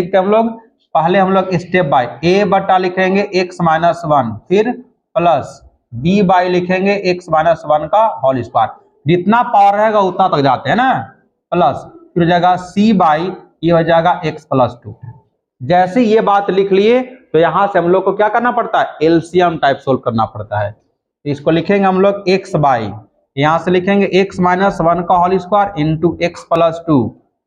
लिखते हैं हम लोग, पहले हम लोग स्टेप बाय a बटा लिखेंगे x माइनस 1, फिर प्लस b बाय लिखेंगे x माइनस 1 का होल स्क्वायर, जितना पावर रहेगा उतना तक जाते हैं ना, प्लस फिर हो जाएगा c बाई ये हो जाएगा x प्लस 2। जैसे ये बात लिख लिए तो यहां से हम लोग को क्या करना पड़ता है, एलसीएम टाइप सोल्व करना पड़ता है। तो इसको लिखेंगे हम लोग x बाई, यहां से लिखेंगे x माइनस 1 का whole square into x plus 2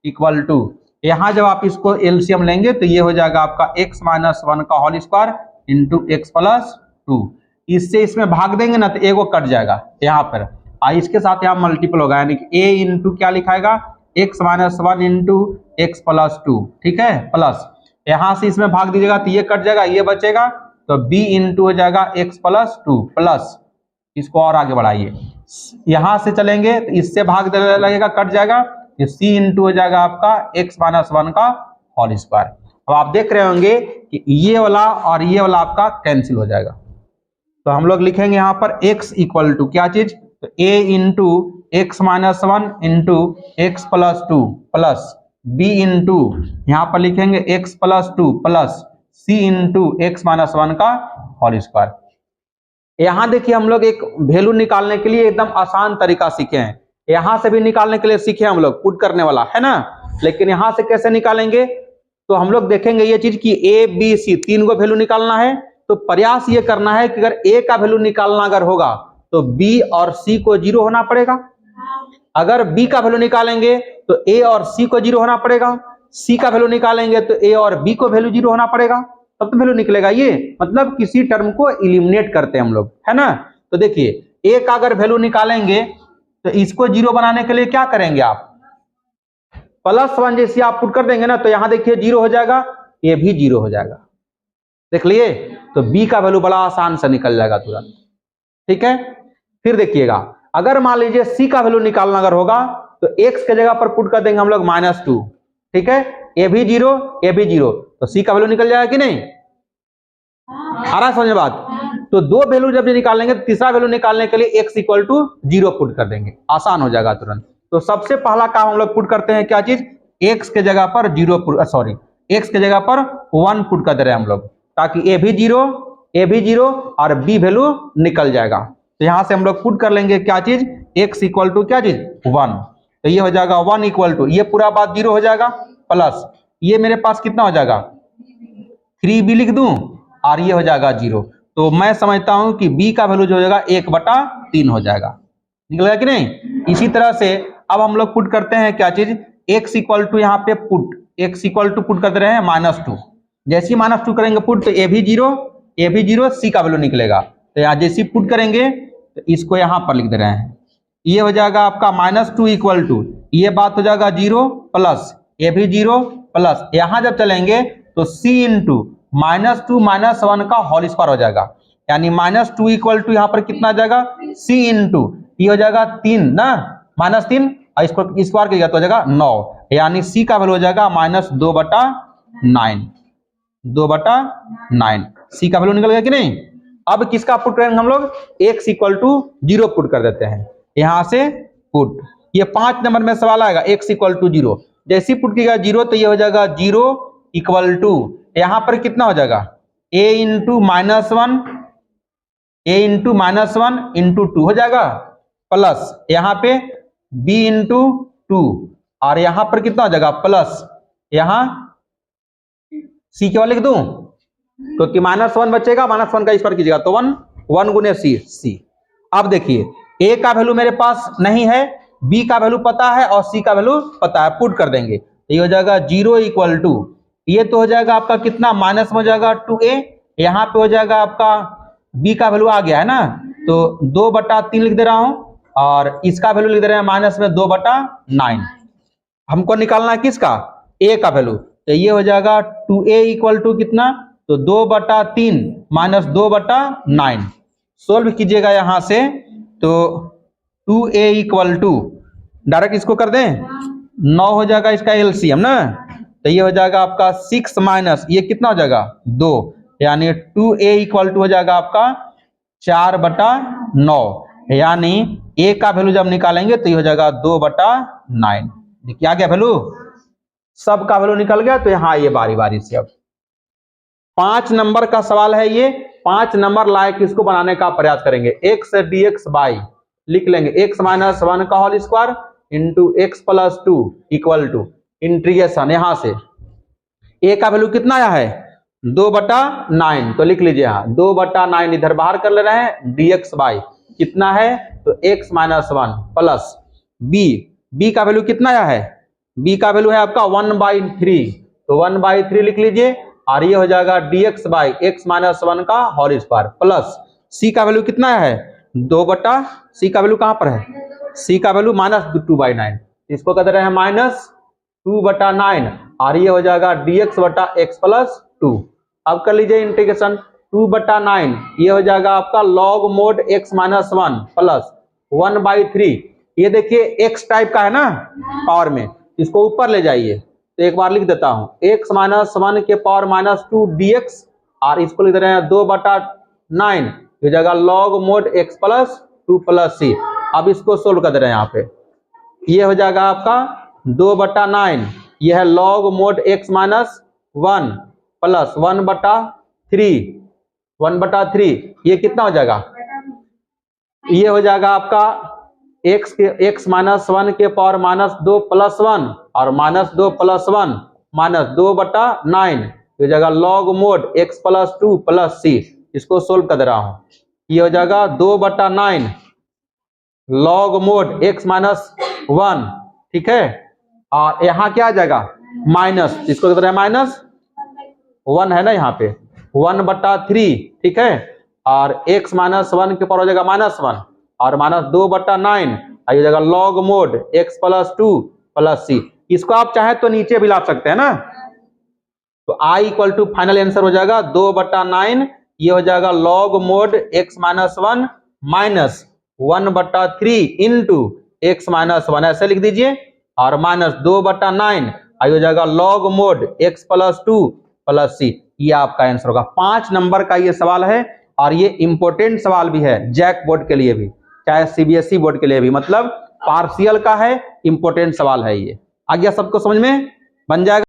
equal to, यहां जब आप इसको एलसीएम लेंगे तो ये हो जाएगा आपका x माइनस 1 का whole square into x plus 2। इससे इसमें भाग देंगे ना तो एगो कट जाएगा यहाँ पर, इसके साथ यहाँ मल्टीपल होगा, यानी कि a इंटू क्या लिखाएगा, x minus 1 into x plus 2, ठीक है, प्लस यहां से इसमें भाग दीजिएगा तो ये कट जाएगा, ये बचेगा, तो b इंटू हो जाएगा x प्लस 2 प्लस, इसको और आगे बढ़ाइए, यहां से चलेंगे तो इससे भाग लगेगा, कट जाएगा, तो c इंटू हो जाएगा आपका x माइनस 1 का होल स्क्वायर। अब आप देख रहे होंगे कि ये वाला और ये वाला आपका कैंसिल हो जाएगा, तो हम लोग लिखेंगे यहाँ पर x इक्वल टू क्या चीज, तो a into x minus 1 into x plus 2 plus b into यहाँ पर लिखेंगे x plus 2 plus c into x minus 1 का होल स्क्वायर। यहाँ देखिए हम लोग एक वैल्यू निकालने के लिए एकदम आसान तरीका सीखे हैं, यहाँ से भी निकालने के लिए सीखे हम लोग, पुट करने वाला है ना, लेकिन यहाँ से कैसे निकालेंगे तो हम लोग देखेंगे ये चीज कि a b c तीन को वैल्यू निकालना है, तो प्रयास ये करना है कि अगर a का वैल्यू निकालना अगर होगा तो b और c को 0 होना पड़ेगा, अगर b का वैल्यू निकालेंगे तो a और c को 0 होना पड़ेगा, c का वैल्यू निकालेंगे तो a और b को वैल्यू 0 होना पड़ेगा, तब तो वैल्यू निकलेगा। ये मतलब किसी टर्म को एलिमिनेट करते हैं हम लोग, है ना। तो देखिए a का अगर वैल्यू निकालेंगे तो इसको 0 बनाने के लिए क्या करेंगे आप, प्लस 1 जैसे आप पुट कर देंगे ना, तो यहां देखिए 0 हो जाएगा, ये भी 0 हो जाएगा, देख लिए, तो b का वैल्यू बड़ा आसान से निकल जाएगा तुरंत, ठीक है। फिर देखिएगा अगर मान लीजिए c का वैल्यू निकालना अगर होगा तो x के जगह पर पुट कर देंगे हम लोग -2, ठीक है, a भी 0 a भी 0, तो c का वैल्यू निकल जाएगा कि नहीं, आ रहा है समझ बात। तो दो वैल्यू जब निकालेंगे तो तीसरा वैल्यू निकालने के लिए x इक्वल टू 0 पुट कर देंगे, आसान हो जाएगा तुरंत। तो सबसे पहला काम हम लोग पुट करते हैं क्या चीज, x के जगह पर 0 सॉरी x के जगह पर 1 पुट कर दे रहे हैं हम लोग, ताकि a भी 0 और b वैल्यू निकल जाएगा। तो यहां से हम लोग पुट कर लेंगे क्या चीज, x इक्वल टू क्या चीज 1, तो ये हो जाएगा 1 इक्वल टू, ये पूरा बात 0 हो जाएगा, प्लस ये मेरे पास कितना हो जाएगा 3b लिख दूं और ये हो जाएगा 0, तो मैं समझता हूं कि b का वैल्यू जो हो जाएगा 1/3 हो जाएगा, निकलेगा कि नहीं। इसी तरह से अब हम लोग पुट करते हैं क्या चीज, x इक्वल टू यहाँ पे put, x equal to put कर दे रहे हैं -2, जैसे ही -2 करेंगे पुट तो a भी 0 c का वैल्यू निकलेगा, तो यहाँ जैसे पुट करेंगे तो इसको यहाँ पर लिख दे रहे हैं, ये हो जाएगा आपका -2 इक्वल टू, ये बात हो जाएगा 0 प्लस a भी 0 प्लस, यहां जब चलेंगे तो c इंटू -2 -1 का होल स्क्वायर हो जाएगा, यानी -2 इक्वल टू यहाँ पर कितना आ जाएगा c इंटू ये हो जाएगा 3 ना, -3 और इसको स्क्वायर किया तो हो जाएगा 9, यानी c का वैल्यू हो जाएगा -2/9, 2/9 c का वैल्यू निकल गया कि नहीं। अब किसका पुट करेंगे हम लोग, x इक्वल टू 0 पुट कर देते हैं, यहां से पुट, ये 5 नंबर में सवाल आएगा x इक्वल टू 0, जैसे पुट किया 0 तो ये हो जाएगा 0 इक्वल टू, यहां पर कितना हो जाएगा a इंटू -1 इंटू 2 हो जाएगा, प्लस यहाँ पे b इंटू 2 और यहां पर कितना हो जाएगा प्लस, यहां c क्या लिख दूं, क्योंकि -1 बचेगा, -1 का स्क्वायर कीजिएगा तो 1 गुने c। अब देखिए a का वैल्यू मेरे पास नहीं है, b का वैल्यू पता है और c का वैल्यू पता है, पुट कर देंगे तो ये हो जाएगा 0 इक्वल टू, ये तो हो जाएगा आपका कितना माइनस में हो जाएगा 2a, यहाँ पे हो जाएगा आपका b का वैल्यू आ गया है ना, तो 2/3 लिख दे रहा हूं और इसका वैल्यू लिख दे रहे हैं माइनस में 2/9, हमको निकालना है किसका, a का वैल्यू, तो ये हो जाएगा 2a इक्वल टू कितना, तो 2/3 माइनस 2/9, सोल्व कीजिएगा यहां से, तो 2a इक्वल टू डायरेक्ट इसको कर दें 9 हो जाएगा इसका एलसीएम ना, तो ये हो जाएगा आपका 6 माइनस ये कितना हो जाएगा 2, यानी 2a इक्वल टू हो जाएगा आपका 4/9, यानी a का वैल्यू जब निकालेंगे तो ये हो जाएगा 2/9, क्या गया वैल्यू सब का वैल्यू निकल गया। तो यहाँ ये बारी बारी से अब 5 नंबर का सवाल है ये। 5 नंबर लायक इसको बनाने का प्रयास करेंगे। x dx बाई लिख लेंगे x माइनस 1 का whole square into x plus 2 equal to integration यहां से a का वैल्यू कितना आया है 2/9। तो लिख लीजिए यहाँ 2/9 इधर बाहर कर ले रहे हैं dx बाई कितना है तो x माइनस 1 प्लस b का वैल्यू कितना आया है b का वैल्यू है आपका 1/3। तो 1/3 लिख लीजिए और ये हो जाएगा dx बाई x माइनस 1 का होल स्क्वायर प्लस c का वैल्यू कितना है 2 c का वैल्यू कहां पर है c का वैल्यू -2/9। इसको कहते रहे हैं -2/9 और ये हो जाएगा dx बटा x प्लस 2। अब कर लीजिए इंटीग्रेशन 2/9 ये हो जाएगा आपका log mod x minus 1 plus 1/3। ये देखिए x टाइप का है ना पावर में, इसको ऊपर ले जाइए। तो एक बार लिख देता हूं x माइनस 1 के पावर -2 dx और इसको लिख दे रहे हैं 2/9 ये जगह log mod x plus 2 plus c। अब इसको सोल्व कर दे रहे हैं यहाँ पे। ये हो जाएगा आपका 2/9 ये है log mod x minus 1 plus 1/3 ये कितना हो जाएगा ये हो जाएगा आपका x माइनस 1 के पावर -2 प्लस 1 और -2 प्लस 1 -2/9 ये जगह log mod x plus 2 plus c। इसको सोल्व कर दे रहा हूं। ये हो जाएगा 2/9 log मोड x माइनस 1 ठीक है और यहाँ क्या आ जाएगा माइनस, इसको कहते हैं -1 है ना यहाँ पे 1/3 ठीक है और x माइनस 1 के पावर हो जाएगा -1 और -2/9 आ जाएगा log mod x plus 2 plus c। इसको आप चाहे तो नीचे भी ला सकते हैं ना। तो i equal to final answer हो जाएगा 2/9 ये हो जाएगा log mod x minus 1 minus 1/3 into x minus 1 ऐसे लिख दीजिए और -2/9 हो जाएगा log mod x plus 2 plus c। ये आपका आंसर होगा। 5 नंबर का ये सवाल है और ये इंपॉर्टेंट सवाल भी है जैक बोर्ड के लिए भी चाहे सीबीएसई बोर्ड के लिए भी, मतलब पार्शियल का है, इंपॉर्टेंट सवाल है ये। आ गया सबको समझ में बन जाएगा।